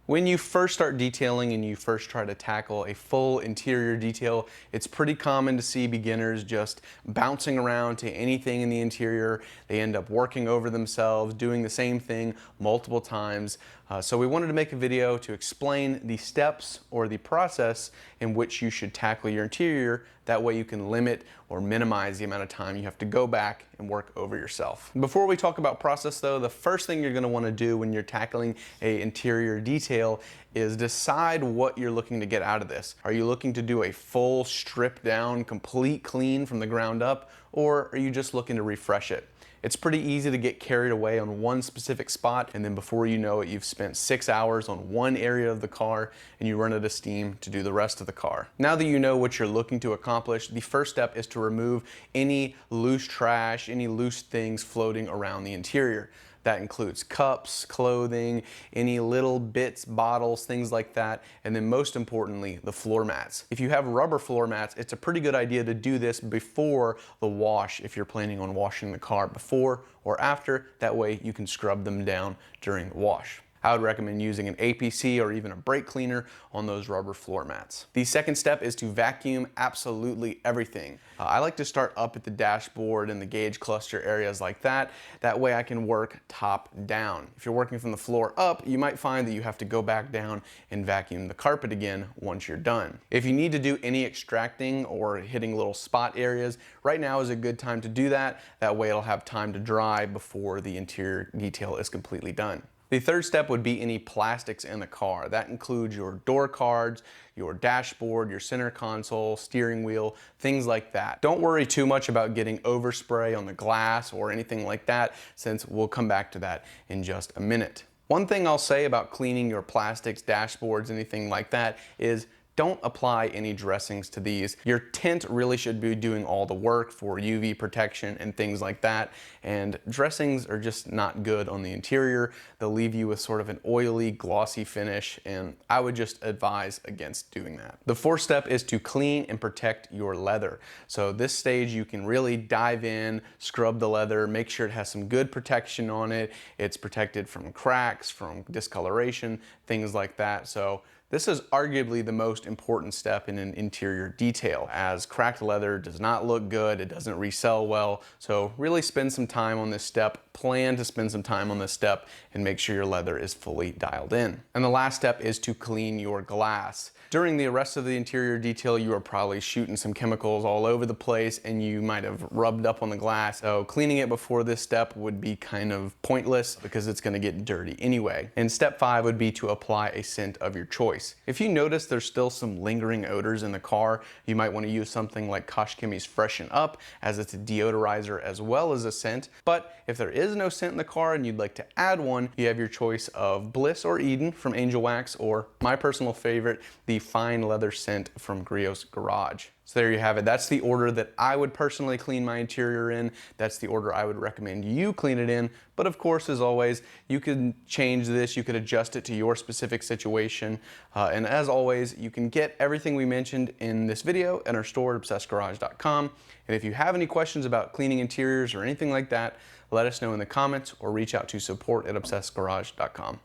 When you first start detailing and you first try to tackle a full interior detail, it's pretty common to see beginners just bouncing around to anything in the interior. They end up working over themselves, doing the same thing multiple times. So we wanted to make a video to explain the steps or the process in which you should tackle your interior. That way you can limit or minimize the amount of time you have to go back and work over yourself. Before we talk about process though, the first thing you're going to want to do when you're tackling an interior detail is decide what you're looking to get out of this. Are you looking to do a full strip down, complete clean from the ground up, or are you just looking to refresh it? It's pretty easy to get carried away on one specific spot, and then before you know it, you've spent 6 hours on one area of the car and you run out of steam to do the rest of the car. Now that you know what you're looking to accomplish, the first step is to remove any loose trash, any loose things floating around the interior. That includes cups, clothing, any little bits, bottles, things like that, and then most importantly, the floor mats. If you have rubber floor mats, it's a pretty good idea to do this before the wash if you're planning on washing the car before or after. That way you can scrub them down during the wash. I would recommend using an APC or even a brake cleaner on those rubber floor mats. The second step is to vacuum absolutely everything. I like to start up at the dashboard and the gauge cluster areas like that. That way I can work top down. If you're working from the floor up, you might find that you have to go back down and vacuum the carpet again once you're done. If you need to do any extracting or hitting little spot areas, right now is a good time to do that. That way it'll have time to dry before the interior detail is completely done. The third step would be any plastics in the car. That includes your door cards, your dashboard, your center console, steering wheel, things like that. Don't worry too much about getting overspray on the glass or anything like that, since we'll come back to that in just a minute. One thing I'll say about cleaning your plastics, dashboards, anything like that is don't apply any dressings to these. Your tint really should be doing all the work for UV protection and things like that, and dressings are just not good on the interior. They'll leave you with sort of an oily, glossy finish, and I would just advise against doing that. The fourth step is to clean and protect your leather. So this stage you can really dive in, scrub the leather, make sure it has some good protection on it. It's protected from cracks, from discoloration, things like that. So this is arguably the most important step in an interior detail, as cracked leather does not look good, it doesn't resell well, so really spend some time on this step, plan to spend some time on this step, and make sure your leather is fully dialed in. And the last step is to clean your glass. During the rest of the interior detail, you are probably shooting some chemicals all over the place and you might have rubbed up on the glass. So cleaning it before this step would be kind of pointless because it's gonna get dirty anyway. And step 5 would be to apply a scent of your choice. If you notice there's still some lingering odors in the car, you might want to use something like Koshkemi's Freshen Up, as it's a deodorizer as well as a scent. But if there is no scent in the car and you'd like to add one, you have your choice of Bliss or Eden from Angel Wax, or my personal favorite, the Fine Leather Scent from Griot's Garage. So there you have it. That's the order that I would personally clean my interior in. That's the order I would recommend you clean it in. But of course, as always, you can change this. You could adjust it to your specific situation. And as always, you can get everything we mentioned in this video at our store at obsessedgarage.com. And if you have any questions about cleaning interiors or anything like that, let us know in the comments or reach out to support@obsessedgarage.com.